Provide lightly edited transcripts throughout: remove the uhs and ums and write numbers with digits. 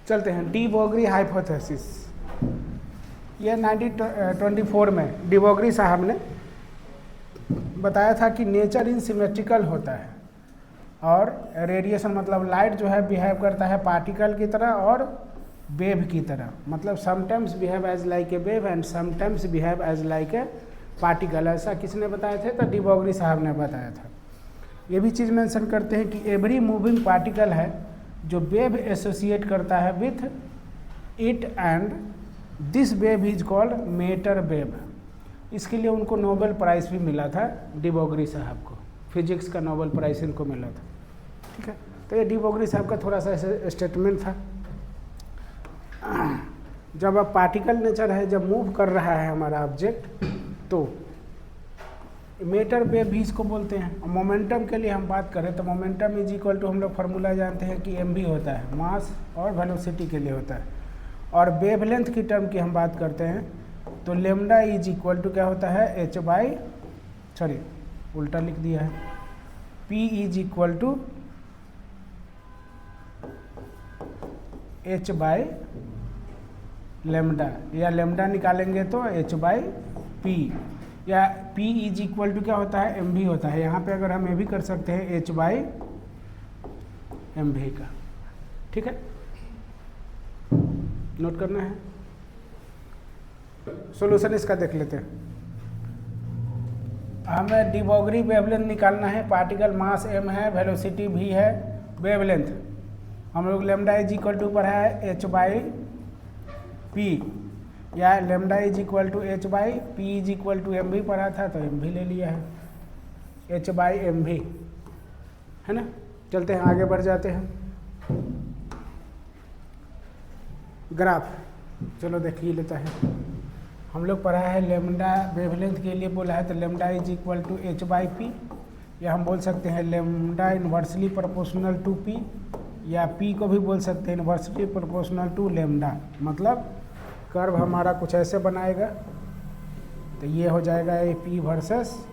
चलते हैं डी बोगरी हाइपोथेसिस। ये 1924 में डी बोगरी साहब ने बताया था कि नेचर इनसिमेट्रिकल होता है और रेडिएशन मतलब लाइट जो है बिहेव करता है पार्टिकल की तरह और वेव की तरह, मतलब sometimes behave as like a wave and sometimes behave as like a particle. ऐसा किसने बताया था? तो डी बोगरी साहब ने बताया था। ये भी चीज़ मेंशन करते हैं कि एवरी मूविंग पार्टिकल है जो वेव एसोसिएट करता है with it and this wave is called matter wave. इसके लिए उनको नोबेल प्राइज़ भी मिला था डी बोगरी साहब को, फिजिक्स का नोबेल प्राइज़ इनको मिला था। ठीक है, तो ये डी बोगरी साहब का थोड़ा सा स्टेटमेंट था। जब अब पार्टिकल नेचर है, जब मूव कर रहा है हमारा ऑब्जेक्ट, तो मैटर वेव भी इसको बोलते हैं। और मोमेंटम के लिए हम बात करें तो मोमेंटम इज इक्वल टू, हम लोग फार्मूला जानते हैं कि एम भी होता है, मास और वेलोसिटी के लिए होता है। और वेवलेंथ की टर्म की हम बात करते हैं तो लेमडा इज इक्वल टू क्या होता है? एच बाई, सॉरी उल्टा लिख दिया है, P is equal to H by lambda, या लेमडा निकालेंगे तो एच बाई पी, या पी इज इक्वल टू क्या होता है? एम भी होता है। यहाँ पे अगर हम ये भी कर सकते हैं एच बाई एम भी का। ठीक है, नोट करना है। सॉल्यूशन इसका देख लेते हैं। हमें डी बोगरी वेवलेंथ निकालना है, पार्टिकल मास m है, वेलोसिटी v है, वेवलेंथ हम लोग लेमडा इज इक्वल टू पढ़ा है एच बाई पी, या lambda is equal to H by P is equal to M भी पढ़ा था तो एम भी ले लिया है, एच बाई एम भी, है ना। चलते हैं आगे बढ़ जाते हैं। ग्राफ चलो देखिए लेता है। हम लोग पढ़ा है लेमडा वेवलेंथ के लिए बोला है तो lambda is equal to H by P, या हम बोल सकते हैं lambda inversely proportional to P, या पी को भी बोल सकते हैं इन्वर्सली प्रोपोर्शनल टू लेमडा। मतलब कर्व हमारा कुछ ऐसे बनाएगा तो ये हो जाएगा ए पी वर्सेस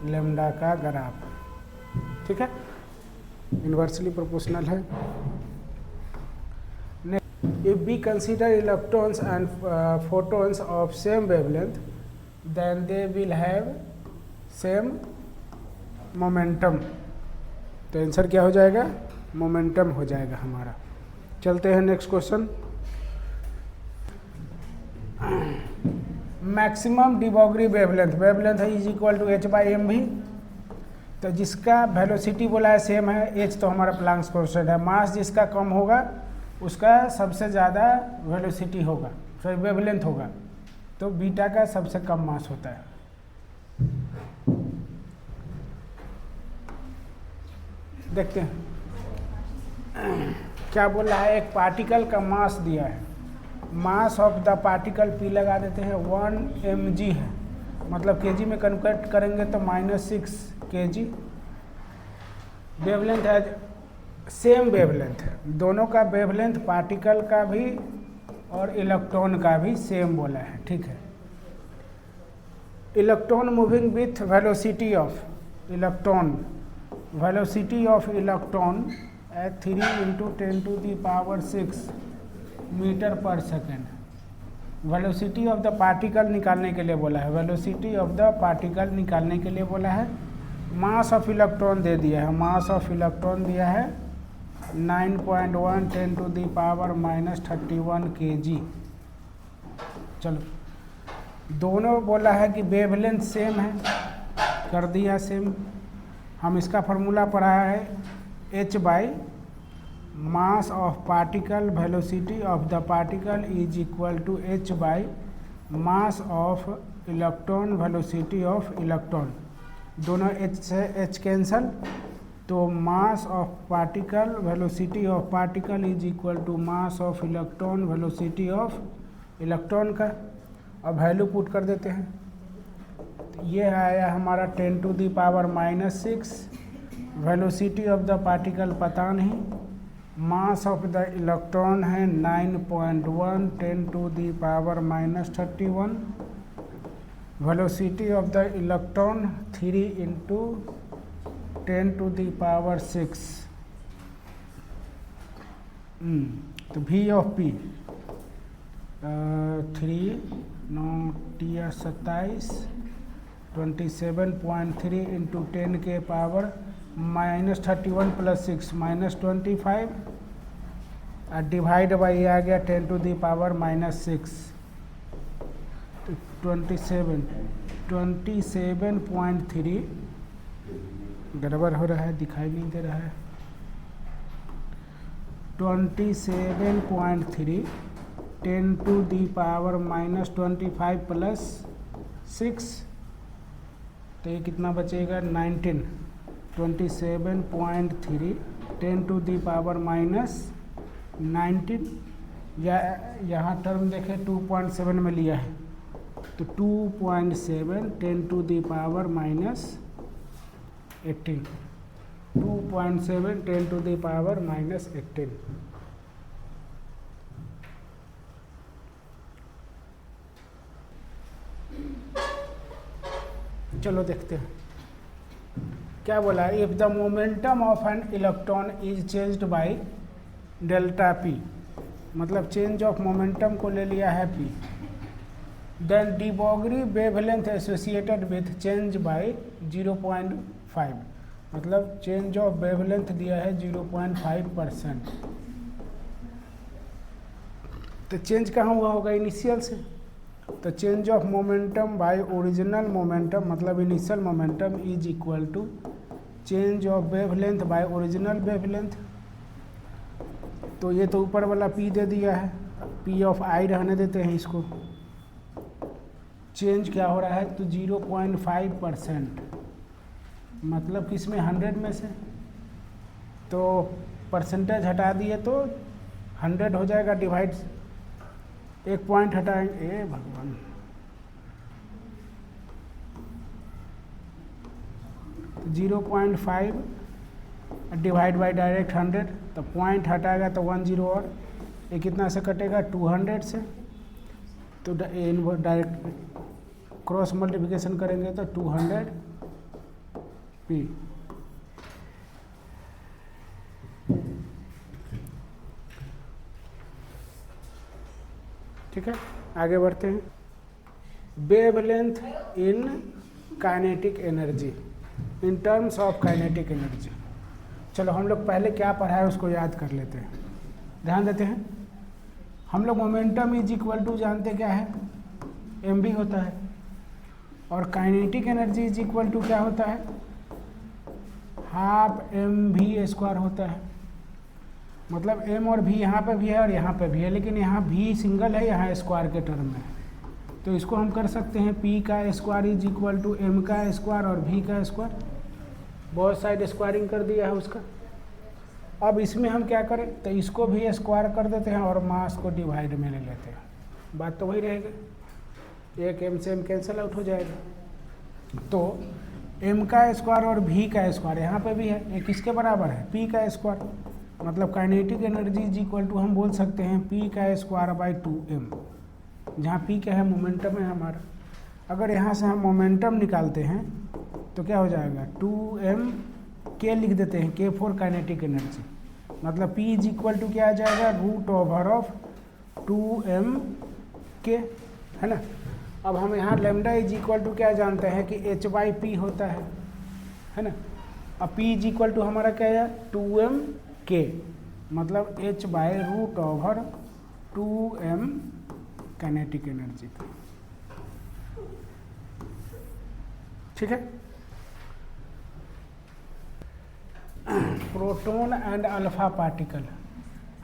लेमडा का ग्राफ। ठीक है, इन्वर्सली प्रोपोर्शनल है। If we consider electrons and photons of same wavelength, then they will have same momentum। तो आंसर क्या हो जाएगा? मोमेंटम हो जाएगा हमारा। चलते हैं next question. Maximum de Broglie wavelength, wavelength है is equal to H by M भी, तो जिसका वेलोसिटी बोला है सेम है, एच तो हमारा प्लांक्स कांस्टेंट है, मास जिसका कम होगा उसका सबसे ज़्यादा वेलोसिटी होगा, सॉरी वेवलेंथ होगा, तो बीटा का सबसे कम मास होता है। देखते हैं क्या बोल रहा है। एक पार्टिकल का मास दिया है, mass of the particle P लगा देते हैं 1 mg है, मतलब केजी में कन्वर्ट करेंगे तो -6 kg। वेवलेंथ है सेम वेवलेंथ है, दोनों का वेवलेंथ पार्टिकल का भी और इलेक्ट्रॉन का भी सेम बोला है। ठीक है, electron moving with velocity of electron, velocity of electron at 3 × 10⁻⁶ metre per second. Velocity of the particle निकालने के लिए बोला है, वेलोसिटी ऑफ द पार्टिकल निकालने के लिए बोला है। मास ऑफ इलेक्ट्रॉन दे दिया है, मास ऑफ इलेक्ट्रॉन दिया है 9.1 × 10⁻³ kg। चलो दोनों बोला है कि वेवलेंथ सेम है, कर दिया सेम। हम इसका फार्मूला पढ़ा है h by mass of particle velocity of the particle is equal to h by mass of electron velocity of electron. दोनों h से h कैंसल, तो mass of particle velocity of particle is equal to mass of electron velocity of electron का। अब value put कर देते हैं, तो ये आया हमारा 10⁻⁻⁶। वेलोसिटी ऑफ द पार्टिकल पता नहीं, मास ऑफ द इलेक्ट्रॉन है 9.1 10⁻⁻31, वेलोसिटी ऑफ द इलेक्ट्रॉन 3 × 10⁻⁶। तो V of P 3 9 T 27 27.3 into 10 के पावर -31 + 6 -25 और डिवाइड बाई आ गया 10 टू दी पावर -6 तो 27.3 गड़बड़ हो रहा है, दिखाई नहीं दे रहा है। 27.3 10 टू दी पावर -25 + 6 तो ये कितना बचेगा 19। 27.3 10 टू दी पावर -19 या यहाँ टर्म देखें 2.7 में लिया है तो 2.7 10 to the power -18 2.7 10 to the power -18। चलो देखते हैं क्या बोला। If the momentum of an electron is changed by delta P, मतलब चेंज ऑफ मोमेंटम को ले लिया है P, then de Broglie wavelength associated with change by 0.5, मतलब चेंज ऑफ वेवलेंथ दिया है 0.5%। तो चेंज कहाँ हुआ होगा इनिशियल से, तो change of momentum by original momentum मतलब initial momentum is equal to change of wavelength by original wavelength. तो ये तो ऊपर वाला पी दे दिया है, पी ऑफ आई रहने देते हैं इसको। चेंज क्या हो रहा है तो 0.5%, मतलब किस में 100 में से, तो परसेंटेज हटा दिए तो 100 हो जाएगा, डिवाइड एक पॉइंट हटाएंगे, ए भगवान, तो 0.5 डिवाइड बाई डायरेक्ट 100, तो पॉइंट हटाएगा तो 10 और ये कितना से कटेगा 200 से, तो डायरेक्ट क्रॉस मल्टीप्लिकेशन करेंगे तो 200 पी। ठीक है, आगे बढ़ते हैं। Wavelength in kinetic energy, in terms of kinetic energy. चलो हम लोग पहले क्या पढ़ा है उसको याद कर लेते हैं, ध्यान देते हैं। हम लोग मोमेंटम इज इक्वल टू जानते क्या है, एम भी होता है, और kinetic energy is equal to क्या होता है, हाफ एम भी स्क्वायर होता है। मतलब एम और भी यहाँ पे भी है और यहाँ पे भी है, लेकिन यहाँ भी सिंगल है, यहाँ स्क्वायर के टर्म में है। तो इसको हम कर सकते हैं पी का square is equal to M का स्क्वायर और भी का स्क्वायर, बहुत साइड स्क्वायरिंग कर दिया है उसका। अब इसमें हम क्या करें, तो इसको भी स्क्वायर कर देते हैं और मास को डिवाइड में ले लेते हैं, बात तो वही रहेगी, एक एम से एम कैंसिल आउट हो जाएगा। तो एम का स्क्वायर और भी का स्क्वायर यहाँ पे भी है, ये किसके बराबर है, पी का स्क्वायर। मतलब kinetic energy is equal to हम बोल सकते हैं पी का स्क्वायर बाई 2m, जहाँ पी क्या है, मोमेंटम है हमारा। अगर यहाँ से हम मोमेंटम निकालते हैं तो क्या हो जाएगा, 2m के लिख देते हैं, के फॉर काइनेटिक एनर्जी, मतलब p इज इक्वल टू क्या आ जाएगा, √2m के, है ना। अब हम यहाँ लेमडा इज इक्वल टू क्या जानते हैं कि h/p होता है ना। अब p इज इक्वल टू हमारा क्या है, 2m के, मतलब h/√2m काइनेटिक एनर्जी। ठीक है। Proton and alpha particle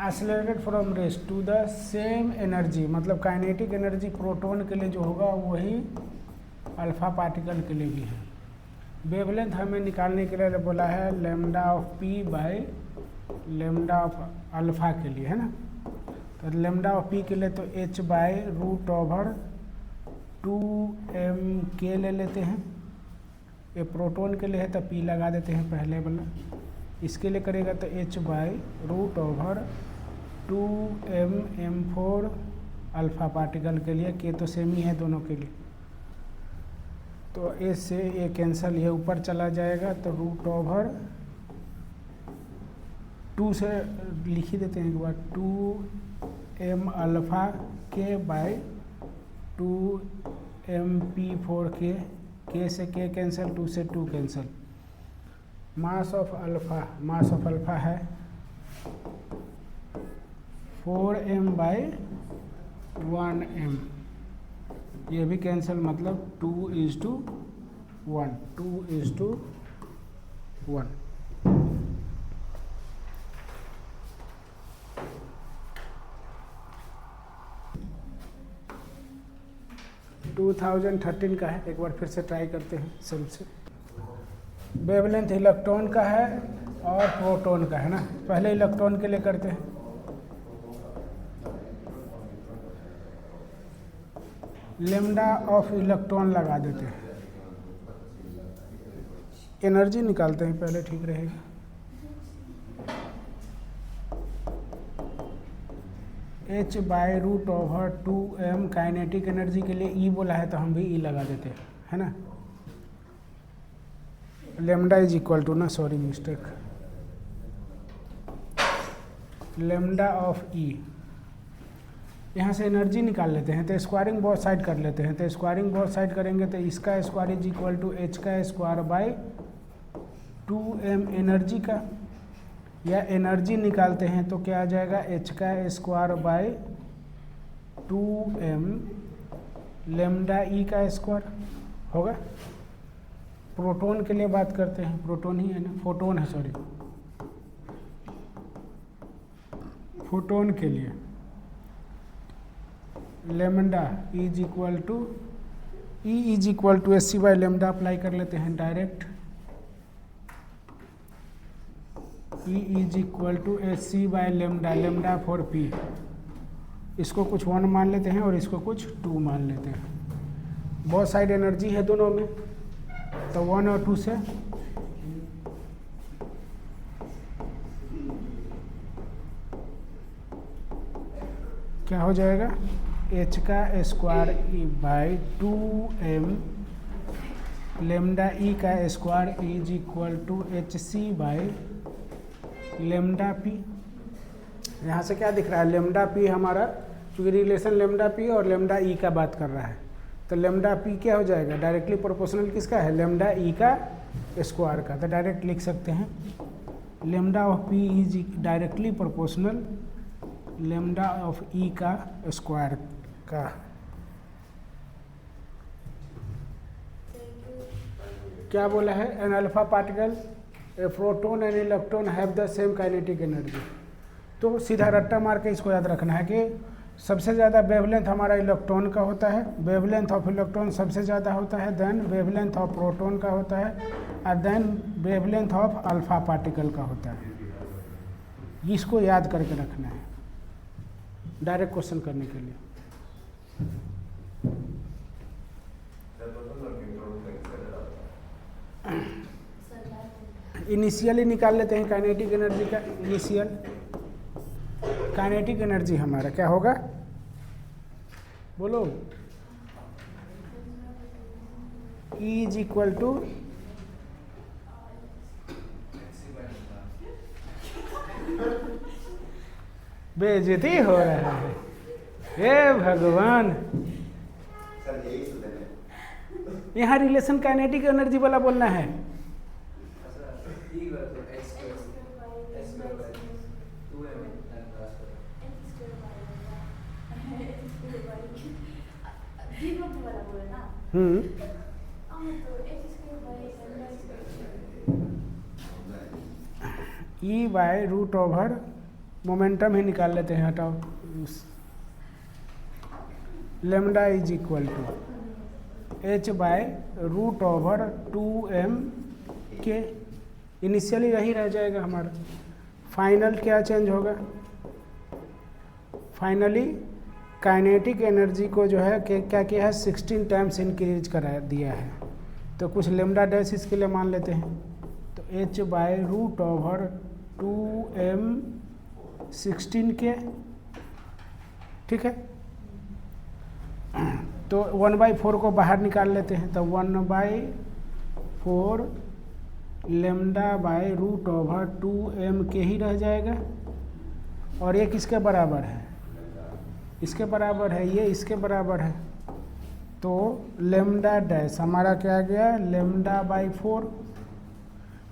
accelerated from rest to the same energy, मतलब काइनेटिक एनर्जी प्रोटॉन के लिए जो होगा वही अल्फा पार्टिकल के लिए भी है। वेवलेंथ हमें निकालने के लिए बोला है lambda of P by lambda of alpha के लिए, है ना। तो लेमडा ऑफ पी के लिए तो h/√2m के ले लेते हैं, ये प्रोटॉन के लिए है तो p लगा देते हैं पहले वाला। इसके लिए करेगा तो h/√2m m4 अल्फा पार्टिकल के लिए, के तो सेम ही है दोनों के लिए, तो इस से ये कैंसिल, ये ऊपर चला जाएगा तो 2 से लिख ही देते हैं एक बार, 2m अल्फ़ा के बाय 2mp4k, k से k कैंसिल, 2 से 2 कैंसिल। मास ऑफ अल्फ़ा है 4m बाय 1m, ये भी कैंसिल, मतलब 2:1, 2:1। 2013 का है, एक बार फिर से ट्राई करते हैं सेल से। वेवलेंथ इलेक्ट्रॉन का है और प्रोटॉन का है ना, पहले इलेक्ट्रॉन के लिए करते हैं। लेमडा ऑफ इलेक्ट्रॉन लगा देते हैं, एनर्जी निकालते हैं पहले, ठीक रहेगा। h/√2m काइनेटिक एनर्जी के लिए E बोला है तो हम भी E लगा देते हैं, है ना। लेमडा इज इक्वल टू ना, sorry mistake, lambda of E। यहाँ से एनर्जी निकाल लेते हैं तो स्क्वायरिंग बोथ साइड कर लेते हैं। तो स्क्वायरिंग बोथ साइड करेंगे तो इसका square is equal to h का स्क्वायर बाय 2m एनर्जी का, या एनर्जी निकालते हैं तो क्या आ जाएगा, h का square by 2m lambda E का स्क्वायर होगा। प्रोटॉन के लिए बात करते हैं, प्रोटॉन ही है ना, फोटोन है, सॉरी, फोटोन के लिए lambda is equal to E is equal to H C by lambda apply कर लेते हैं direct. E is equal to H C by lambda, lambda for P, इसको कुछ 1 मान लेते हैं और इसको कुछ 2 मान लेते हैं। बहुत साइड एनर्जी है दोनों में, तो 1 और 2 से क्या हो जाएगा, h का square by 2m lambda E का square is equal to H C by lambda P। यहाँ से क्या दिख रहा है, लेमडा P हमारा, चूँकि रिलेशन लेमडा P और लेमडा E का बात कर रहा है, तो लेमडा P क्या हो जाएगा, डायरेक्टली प्रोपोर्शनल किसका है, लेमडा E का स्क्वायर का। तो डायरेक्ट लिख सकते हैं lambda of P is directly proportional lambda of E का स्क्वायर का। क्या बोला है, an alpha particle, a proton and electron have the same kinetic energy. तो सीधा रट्टा मार के इसको याद रखना है कि सबसे ज़्यादा वेवलेंथ हमारा इलेक्ट्रॉन का होता है, वेवलेंथ ऑफ इलेक्ट्रॉन सबसे ज़्यादा होता है, देन वेवलेंथ ऑफ प्रोटॉन का होता है, और then wavelength of alpha particle का होता है। इसको याद करके रखना है डायरेक्ट क्वेश्चन करने के लिए। इनिशियली निकाल लेते हैं काइनेटिक एनर्जी का, इनिशियल काइनेटिक एनर्जी हमारा क्या होगा, बोलो, E इज इक्वल टू बेइज्जती हो रहा है, हे भगवान। यहाँ रिलेशन काइनेटिक एनर्जी वाला बोलना है। E by root over momentum ही निकाल लेते हैं, हटाओ, lambda is equal to h by root over 2m के, इनिशियली यही रह जाएगा हमारा। फाइनल क्या चेंज होगा, फाइनली काइनेटिक एनर्जी को जो है क्या किया है, 16 टाइम्स इंक्रीज करा दिया है। तो कुछ लेमडा डैश इसके लिए मान लेते हैं, तो h by root over 2m 16 के, ठीक है। तो 1/4 को बाहर निकाल लेते हैं, तो 1/4 lambda by root over 2m के ही रह जाएगा। और ये किसके बराबर है? इसके बराबर है, ये इसके बराबर है। तो लेमडा डैश हमारा क्या गया? Lambda by 4।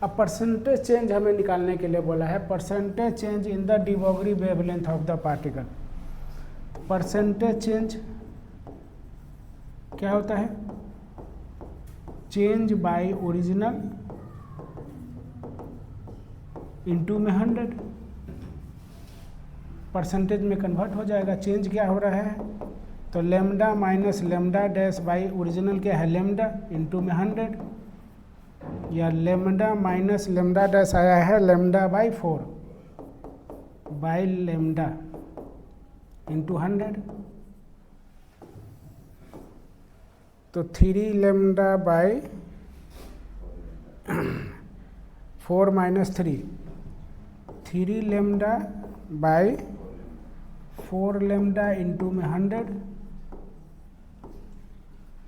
अब परसेंटेज चेंज हमें निकालने के लिए बोला है, percentage change in the de Broglie wavelength of the particle. Percentage change क्या होता है? चेंज बाय ओरिजिनल इनटू में 100, परसेंटेज में कन्वर्ट हो जाएगा। चेंज क्या हो रहा है? तो lambda minus lambda dash by original क्या है? लेमडा इनटू में 100, या लेमडा माइनस लेमडा डैश आया है lambda by 4 by lambda into 100। तो 3 lambda by 4 minus 3 lambda by 4 lambda into में 100।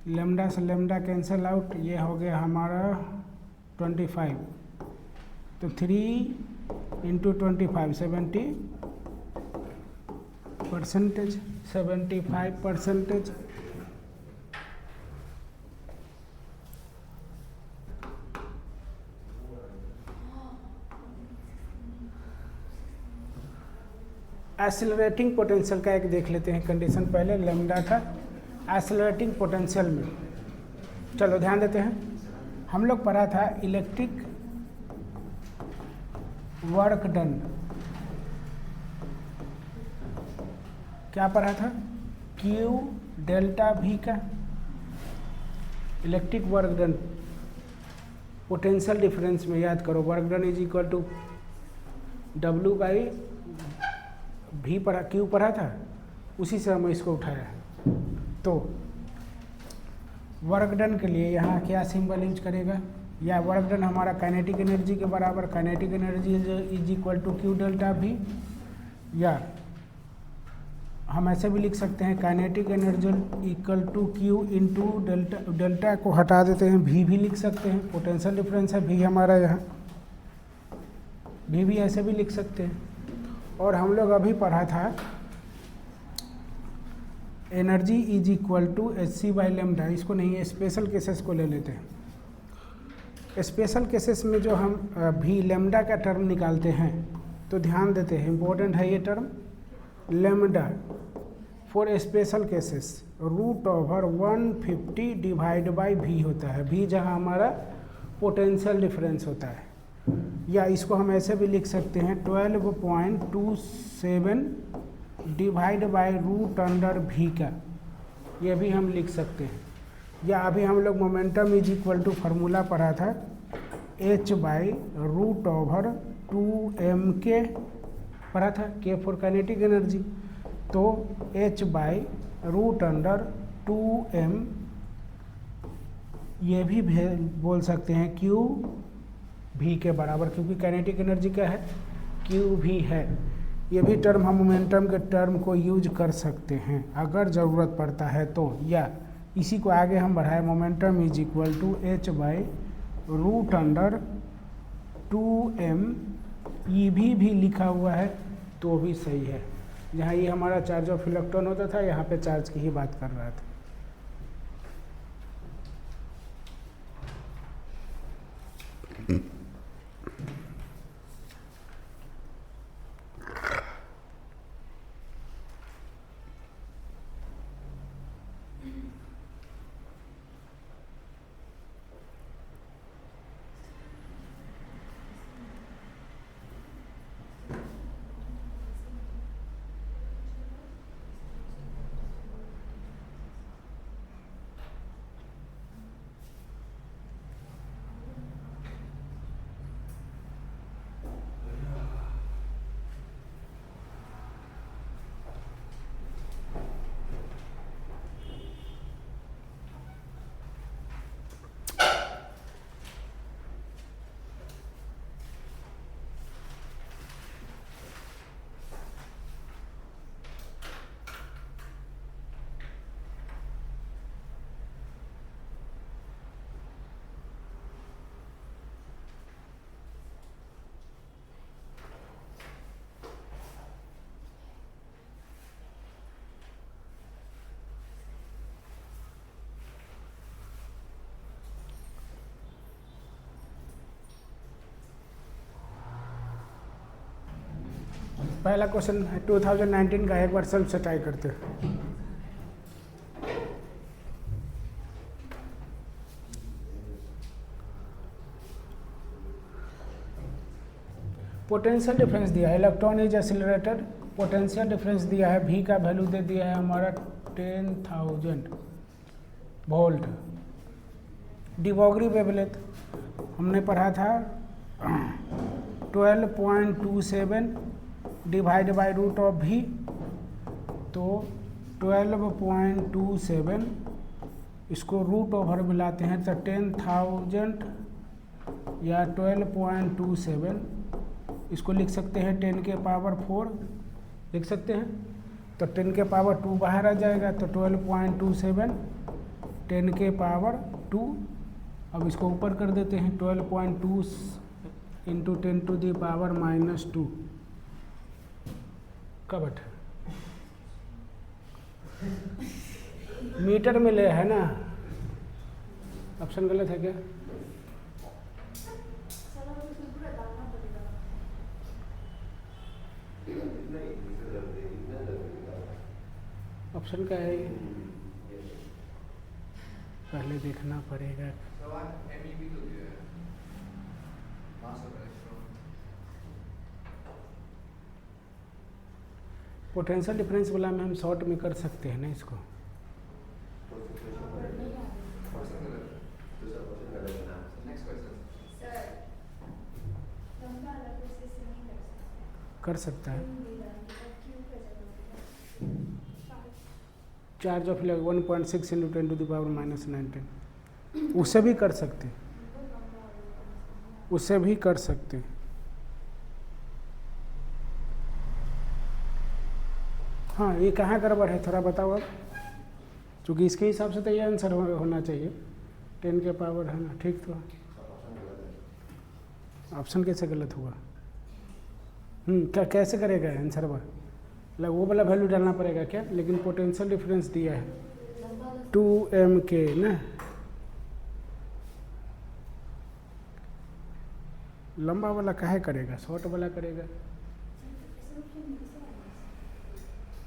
लेमडा से लेमडा कैंसिल आउट, ये हो गया हमारा 25। तो 3 इंटू 25 70 परसेंटेज, 75%। एक्सेलरेटिंग पोटेंशियल का एक देख लेते हैं कंडीशन। पहले लेमडा था, एक्सेलरेटिंग पोटेंशियल में चलो ध्यान देते हैं। हम लोग पढ़ा था इलेक्ट्रिक वर्क डन, क्या पढ़ा था? Q डेल्टा V का electric work done potential difference में याद करो, work done is equal to W by V पढ़ा, Q पढ़ा था, उसी से हम इसको उठाया है। तो वर्क डन के लिए यहाँ क्या सिंबल यूज करेगा? या वर्क डन हमारा काइनेटिक एनर्जी के बराबर, kinetic energy is equal to Q delta V, या हम ऐसे भी लिख सकते हैं kinetic energy equal to Q into delta, delta को हटा देते हैं V भी लिख सकते हैं, पोटेंशियल डिफरेंस है V हमारा यहाँ, V भी ऐसे भी लिख सकते हैं। और हम लोग अभी पढ़ा था energy is equal to Hc by lambda, इसको नहीं, स्पेशल केसेस को ले लेते हैं। स्पेशल केसेस में जो हम भी लेमडा का टर्म निकालते हैं तो ध्यान देते हैं, इम्पोर्टेंट है ये term lambda for special cases root over 150 divide by V होता है। V जहाँ हमारा पोटेंशियल डिफरेंस होता है, या इसको हम ऐसे भी लिख सकते हैं 12.27 divide by root under V का, ये भी हम लिख सकते हैं। या अभी हम लोग momentum is equal to formula पढ़ा था H by root over 2m पढ़ा था, K फॉर काइनेटिक एनर्जी। तो H by root under 2m, ये भी बोल सकते हैं Q V के बराबर, क्योंकि काइनेटिक एनर्जी क्या है? Q V है। ये भी टर्म हम मोमेंटम के टर्म को यूज कर सकते हैं अगर ज़रूरत पड़ता है तो। या इसी को आगे हम बढ़ाए, momentum is equal to H by root under 2m, ये भी लिखा हुआ है तो भी सही है। जहाँ ये हमारा चार्ज ऑफ इलेक्ट्रॉन होता था, यहाँ पे चार्ज की ही बात कर रहा था। पहला क्वेश्चन 2019 का, एक बार सेल्फ से ट्राई करते हैं। पोटेंशियल डिफरेंस दिया है, electron is accelerated, potential difference दिया है, v का वैल्यू दे दिया है हमारा 10,000 वोल्ट। डिवॉग्री वेवलेंथ हमने पढ़ा था 12.27 divide by root of v, तो 12.27 इसको रूट ओवर मिलाते हैं तो 10,000 या 12.27 इसको लिख सकते हैं 10 के पावर 4 लिख सकते हैं, तो 10 के पावर 2 बाहर आ जाएगा, तो 12.27 10 के पावर 2। अब इसको ऊपर कर देते हैं 12.2 into 10 to the power -2 cubic metre में ले है ना। ऑप्शन गलत है क्या? ऑप्शन क्या है? पहले देखना पड़ेगा। पोटेंशियल डिफरेंस वाला में हम शॉर्ट में कर सकते हैं ना इसको। कर सकता है। Charge of 1.6 into 10 to the power -19 उससे भी कर सकते, उससे भी कर सकते। हाँ, ये कहाँ गड़बड़ है थोड़ा बताओ अब, क्योंकि इसके हिसाब से तो ये आंसर होना चाहिए 10 के पावर है ना। ठीक, तो ऑप्शन कैसे गलत हुआ? क्या कैसे करेगा आंसर वो वाला वैल्यू डालना पड़ेगा क्या? लेकिन पोटेंशियल डिफरेंस दिया है 2m के ना, लंबा वाला काहे करेगा, शॉर्ट वाला करेगा।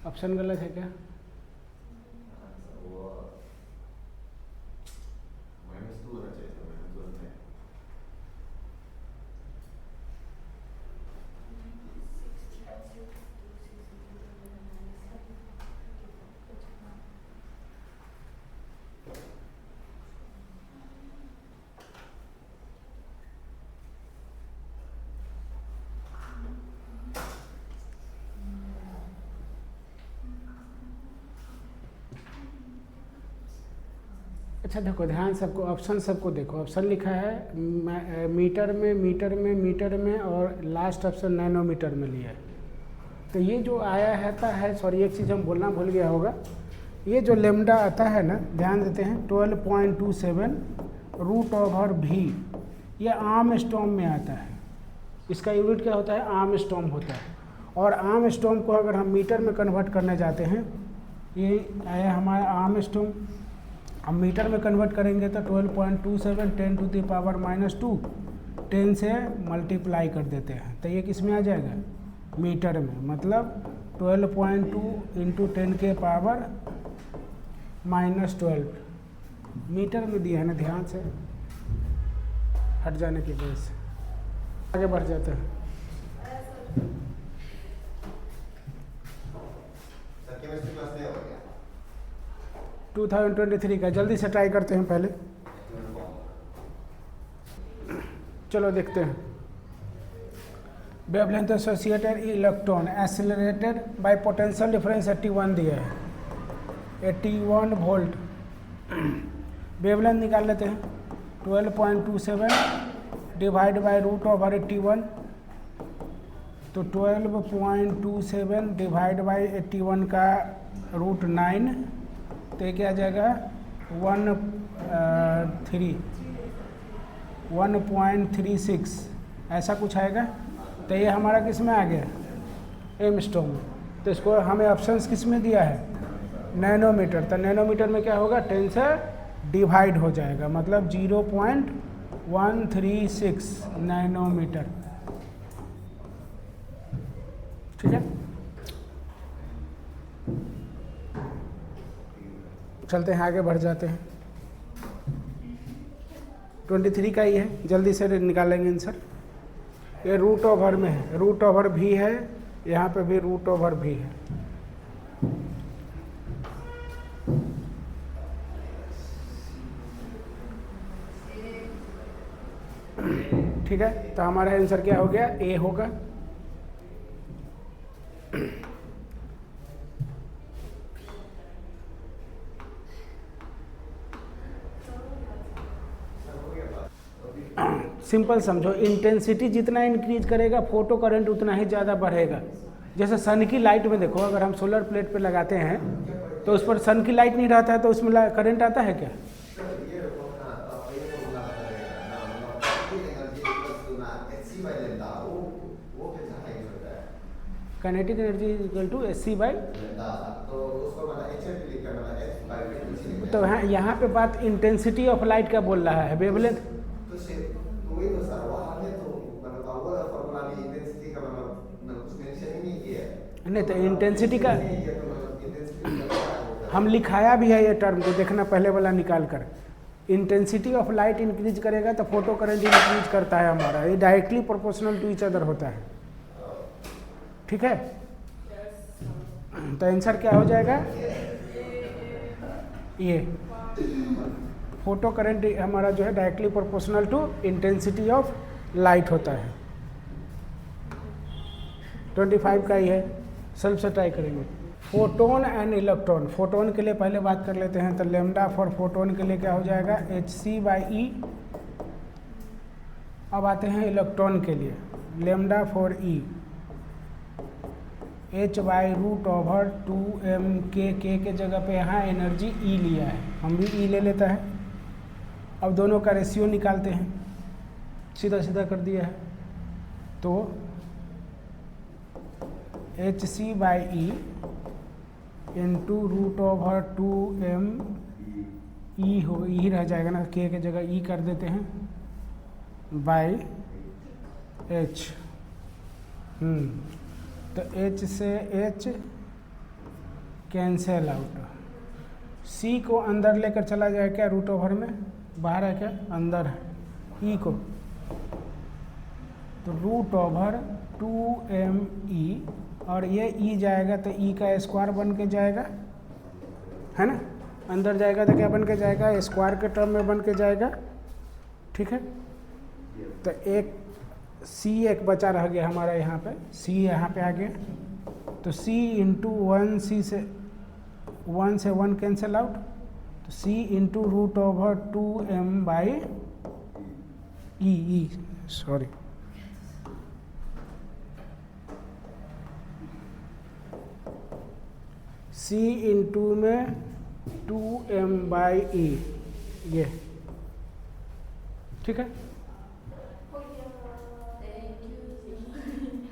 ऑप्शन गलत है क्या? अच्छा देखो ध्यान सबको, ऑप्शन सबको देखो। ऑप्शन लिखा है मीटर में, मीटर में, मीटर में, और लास्ट ऑप्शन नैनोमीटर में लिया है। तो ये जो आया है सॉरी एक चीज़ हम बोलना भूल गया होगा, ये जो लेमडा आता है ना, ध्यान देते हैं 12.27 रूट ओवर v, ये आर्म स्टॉर्म में आता है। इसका यूनिट क्या होता है? आर्म स्टॉर्म होता है। और आर्म स्टॉर्म को अगर हम मीटर में कन्वर्ट करने जाते हैं, ये आया हमारा आर्म स्टॉर्म, हम मीटर में कन्वर्ट करेंगे तो 12.27 10 टू द पावर -2 10 से मल्टीप्लाई कर देते हैं, तो ये किस में आ जाएगा? मीटर में। मतलब 12.2 इंटू 10 के पावर -12 मीटर में दिया है ना, ध्यान से हट जाने की वजह से आगे बढ़ जाते हैं। 2023 का जल्दी से ट्राई करते हैं पहले। चलो देखते हैं। Wavelength associated electron accelerated bye potential difference 81 दिया है, 81 वोल्ट। वेवलेंथ निकाल लेते हैं 12.27 डिवाइड बाय रूट ओवर 81, तो 12.27 डिवाइड बाय 81 का रूट 9, तो ये क्या आ जाएगा 1.36 ऐसा कुछ आएगा। तो ये हमारा किस में आ गया? एमस्टॉर्म में। तो इसको हमें ऑप्शंस किस में दिया है? नैनोमीटर। तो नैनोमीटर में क्या होगा? 10 से डिवाइड हो जाएगा, मतलब 0.136 नैनोमीटर। ठीक है, चलते हैं आगे बढ़ जाते हैं। 23 का ही है, जल्दी से निकालेंगे आंसर। ये रूट ओवर में है, रूट ओवर भी है, यहाँ पे भी रूट ओवर भी है। ठीक है, तो हमारा आंसर क्या हो गया, ए होगा। सिंपल समझो, इंटेंसिटी जितना इंक्रीज करेगा फोटो करंट उतना ही ज़्यादा बढ़ेगा। जैसे सन की लाइट में देखो, अगर हम सोलर प्लेट पे लगाते हैं तो उस पर सन की लाइट नहीं रहता है तो उसमें करंट आता है क्या? Kinetic energy equal to H by, तो यहाँ पे बात इंटेंसिटी ऑफ लाइट का बोल रहा है, वेवलेंथ। नहीं तो इंटेंसिटी का हम लिखाया भी है ये टर्म को, देखना पहले वाला निकाल कर। इंटेंसिटी ऑफ लाइट इंक्रीज करेगा तो फोटो करंट इंक्रीज करता है हमारा, ये directly proportional to each other होता है। ठीक है, तो आंसर क्या हो जाएगा, ये फोटो करंट हमारा जो है directly proportional to intensity of light होता है। 25 का ही है, सेल्फ से ट्राई करेंगे। फोटोन एंड इलेक्ट्रॉन, फोटोन के लिए पहले बात कर लेते हैं, तो लेमडा फॉर फोटोन के लिए क्या हो जाएगा, hc/e। अब आते हैं इलेक्ट्रॉन के लिए, lambda for e h/√2m k के जगह पे यहाँ एनर्जी E लिया है, हम भी E ले लेता है। अब दोनों का रेशियो निकालते हैं, सीधा सीधा कर दिया है, तो hc/e इंटू √2m E हो, E रह जाएगा ना, k के जगह E कर देते हैं, बाई h। तो h से h कैंसल आउट, c को अंदर लेकर चला जाए क्या, √ओवर में, बाहर है क्या, अंदर है, e को, तो √2me, और ये e जाएगा तो e का स्क्वायर बन के जाएगा, है ना, अंदर जाएगा तो क्या बन के जाएगा, स्क्वायर के टर्म में बन के जाएगा। ठीक है, तो एक c एक बचा रह गया हमारा यहाँ पे, c यहाँ पे आ गया, तो c इंटू 1 c से 1 से 1 कैंसिल आउट, तो c into √2m/e, sorry, c into में 2m/e, ये ठीक है।